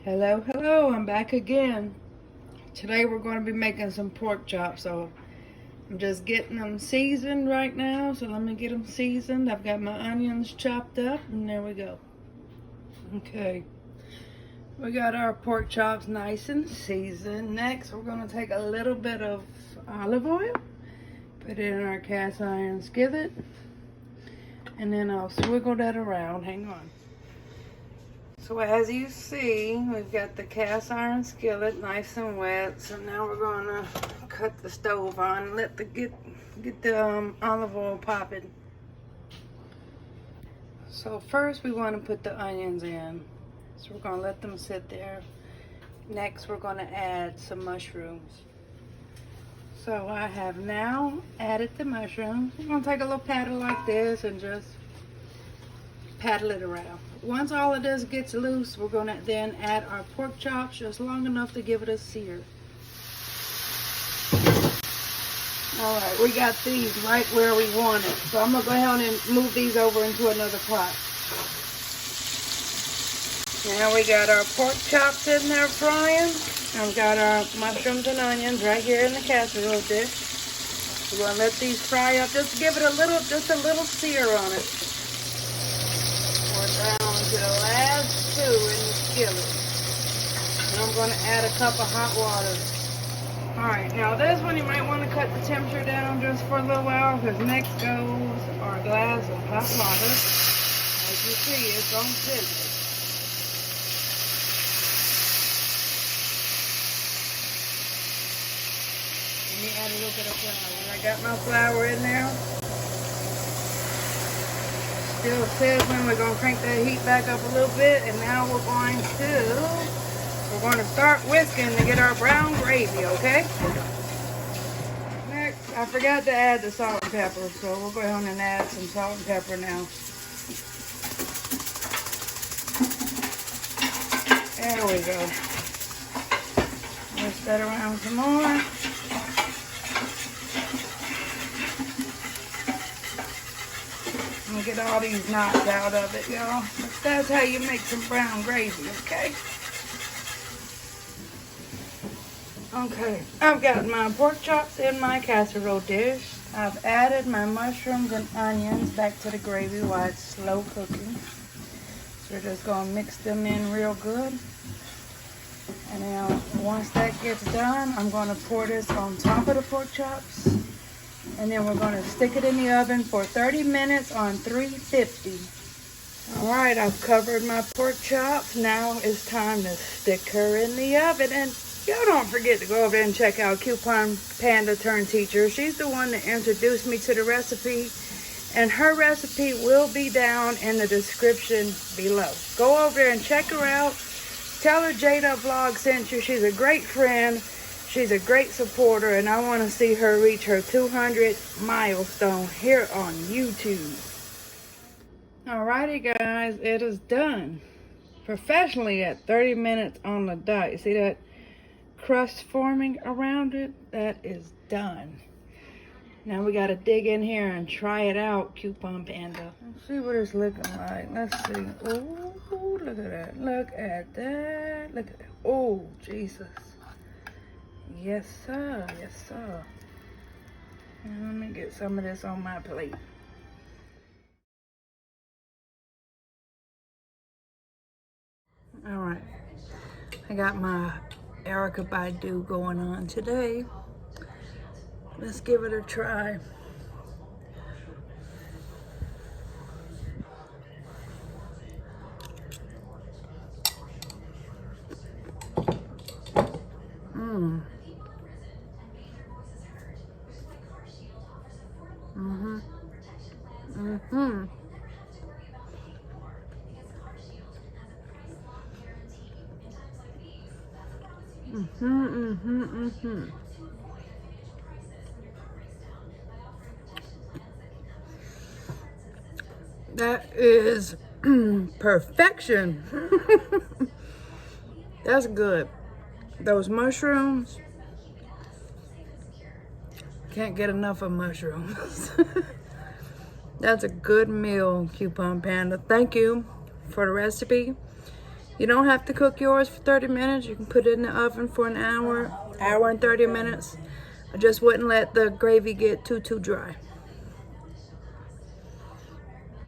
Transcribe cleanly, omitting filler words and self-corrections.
Hello, hello, I'm back again. Today we're going to be making some pork chops, so I'm just getting them seasoned right now. So let me get them seasoned. I've got my onions chopped up, and there we go. Okay, we got our pork chops nice and seasoned. Next, we're going to take a little bit of olive oil, put it in our cast iron skillet, and then I'll swiggle that around. Hang on. So as you see, we've got the cast iron skillet nice and wet. So now we're gonna cut the stove on and let get the olive oil popping. So first we want to put the onions in. So we're gonna let them sit there. Next we're gonna add some mushrooms. So I have now added the mushrooms. We're gonna take a little paddle like this and just paddle it around. Once all of this gets loose, we're going to then add our pork chops just long enough to give it a sear. Alright, we got these right where we want it. So I'm going to go ahead and move these over into another pot. Now we got our pork chops in there frying. I've got our mushrooms and onions right here in the casserole dish. We're going to let these fry up. Just give it a little sear on it. Down to the last two in the skillet. And I'm going to add a cup of hot water. Alright, now this one you might want to cut the temperature down just for a little while, because next goes our glass of hot water. As you see, it's on sizzle. Let me add a little bit of flour. I got my flour in there. Still sizzling. We're going to crank that heat back up a little bit, and now we're going to start whisking to get our brown gravy, okay? Next, I forgot to add the salt and pepper, so we'll go ahead and add some salt and pepper now. There we go. Whisk that around some more. Get all these knots out of it, y'all. That's how you make some brown gravy, okay? Okay, I've got my pork chops in my casserole dish. I've added my mushrooms and onions back to the gravy while it's slow cooking. So we're just gonna mix them in real good. And now, once that gets done, I'm gonna pour this on top of the pork chops. And then we're going to stick it in the oven for 30 minutes on 350. Alright, I've covered my pork chops. Now it's time to stick her in the oven. And y'all don't forget to go over there and check out Coupon Panda Turned Teacher. She's the one that introduced me to the recipe. And her recipe will be down in the description below. Go over there and check her out. Tell her Jada Vlog sent you. She's a great friend. She's a great supporter, and I want to see her reach her 200 milestone here on YouTube. Alrighty, guys, it is done. Professionally at 30 minutes on the dot. You see that crust forming around it? That is done. Now we got to dig in here and try it out, Coupon Panda. Let's see what it's looking like. Let's see. Oh, look at that. Look at that. Look at that. Oh, Jesus. Yes, sir. Yes, sir. Now, let me get some of this on my plate. All right. I got my Erykah Badu going on today. Let's give it a try. Mmm. Mm-hmm. Mm-hmm. Mm-hmm. Mm-hmm. Mm-hmm. That is perfection. That's good. Those mushrooms. Can't get enough of mushrooms. That's a good meal, Coupon Panda. Thank you for the recipe. You don't have to cook yours for 30 minutes. You can put it in the oven for an hour and 30 minutes. I just wouldn't let the gravy get too dry.